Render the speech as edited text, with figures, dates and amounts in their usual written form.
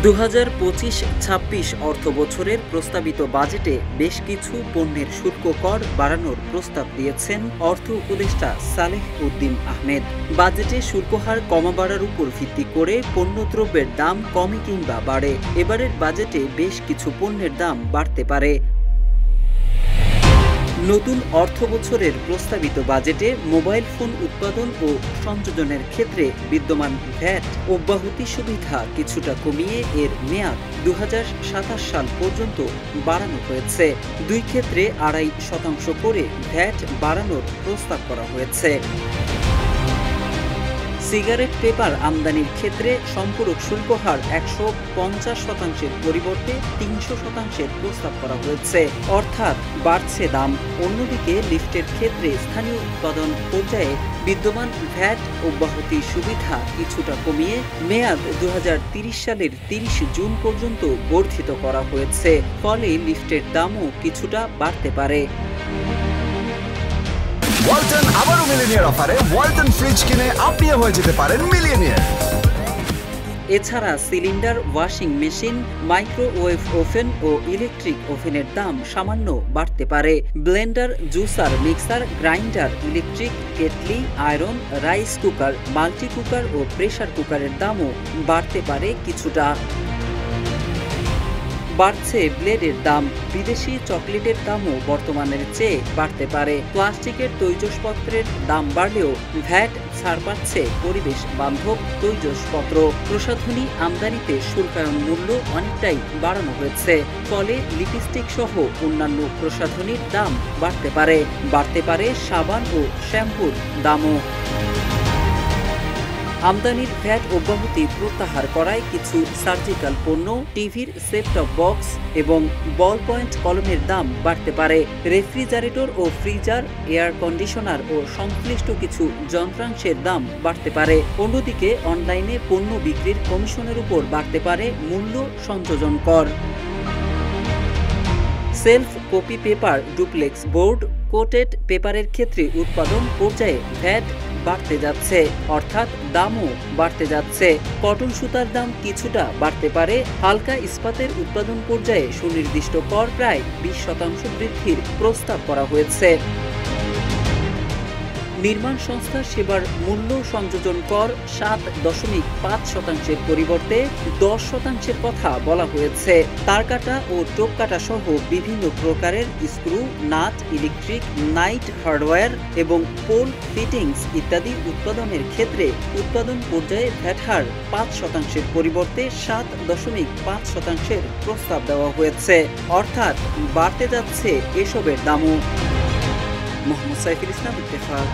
২০২৫-২৬ অর্থবছরের প্রস্তাবিত বাজেটে বেশ কিছু পণ্যের শুল্ক কর বাড়ানোর প্রস্তাব দিয়েছেন অর্থ উপদেষ্টা সালেহ উদ্দিন আহমেদ। বাজেটে শুল্ক হার কমা বাড়ার উপর ভিত্তি করে পণ্যদ্রব্যের দাম কমে কিংবা বাড়ে। এবারের বাজেটে বেশ কিছু পণ্যের দাম বাড়তে পারে। নতুন অর্থবছরের প্রস্তাবিত বাজেটে মোবাইল ফোন উৎপাদন ও সংযোজনের ক্ষেত্রে বিদ্যমান ভ্যাট অব্যাহতি সুবিধা কিছুটা কমিয়ে এর মেয়াদ ২০২৭ সাল পর্যন্ত বাড়ানো হয়েছে। দুই ক্ষেত্রে ২.৫% করে ভ্যাট বাড়ানোর প্রস্তাব করা হয়েছে। সিগারেট পেপার আমদানির ক্ষেত্রে সম্পূরক শুল্ক হার ১৫০%-এর পরিবর্তে ৩০০%-এর প্রস্তাব করা হয়েছে, অর্থাৎ বাড়ছে দাম। অন্যদিকে লিফটের ক্ষেত্রে স্থানীয় উৎপাদন পর্যায়ে বিদ্যমান ভ্যাট অব্যাহতি সুবিধা কিছুটা কমিয়ে মেয়াদ ২০৩০ সালের ৩০ জুন পর্যন্ত বর্ধিত করা হয়েছে। ফলে লিফটের দামও কিছুটা বাড়তে পারে। ওয়ালটন আবারও মিলিনিয়ার অফারে ওয়ালটন ফ্রিজ কিনে আপনিও হয়ে যেতে পারেন মিলিয়নিয়ার। এছাড়া cylinder, washing machine, microwave oven ও ইলেকট্রিক ওভেনের দাম সামান্য বাড়তে পারে। Blender, juicer, mixer, grinder, electric kettle, iron, rice cooker, multi cooker ও প্রেসার কুকারের দামও বাড়তে পারে কিছুটা। বাড়ছে ব্লেডের দাম। বিদেশি চকলেটের দামও বর্তমানের চেয়ে বাড়তে পারে। প্লাস্টিকের তৈজসপত্রের দাম বাড়লেও ভ্যাট ছাড় পাচ্ছে পরিবেশ বান্ধব তৈজসপত্র। প্রসাধনী আমদানিতে শুল্কায়ন মূল্য অনেকটাই বাড়ানো হয়েছে। ফলে লিপস্টিক সহ অন্যান্য প্রসাধনীর দাম বাড়তে পারে সাবান ও শ্যাম্পুর দামও। আমদানির ভ্যাট অব্যাহতি প্রত্যাহার করায় কিছু সার্জিক্যাল পণ্য, টিভির সেট টপ বক্স এবং বল পয়েন্ট কলমের দাম বাড়তে পারে। রেফ্রিজারেটর ও ফ্রিজার, এয়ার কন্ডিশনার ও সংশ্লিষ্ট কিছু যন্ত্রাংশের দাম বাড়তে পারে। অন্যদিকে অনলাইনে পণ্য বিক্রির কমিশনের উপর বাড়তে পারে মূল্য সংযোজন কর। Self copy paper, duplex board, coated পেপারের ক্ষেত্রে উৎপাদন পর্যায়ে ভ্যাট বাড়তে যাচ্ছে, অর্থাৎ দামও বাড়তে যাচ্ছে। কটন সুতার দাম কিছুটা বাড়তে পারে। হালকা ইস্পাতের উৎপাদন পর্যায়ে সুনির্দিষ্ট কর প্রায় ২০% বৃদ্ধির প্রস্তাব করা হয়েছে। নির্মাণ সংস্থা সেবার মূল্য সংযোজন কর ৭.৫%-এর পরিবর্তে 10%-এর কথা বলা হয়েছে। তারকাটা ও টোপকাটা সহ বিভিন্ন প্রকারের screw, nut, electric, night hardware এবং পোল ফিটিংস ইত্যাদি উৎপাদনের ক্ষেত্রে উৎপাদন পর্যায়ে ভ্যাট হার ৫%-এর পরিবর্তে ৭.৫%-এর প্রস্তাব দেওয়া হয়েছে, অর্থাৎ বাড়তে যাচ্ছে এসবের দামও। মোহাম্মদ সাইফুল ইসলাম, ইত্তেফাক।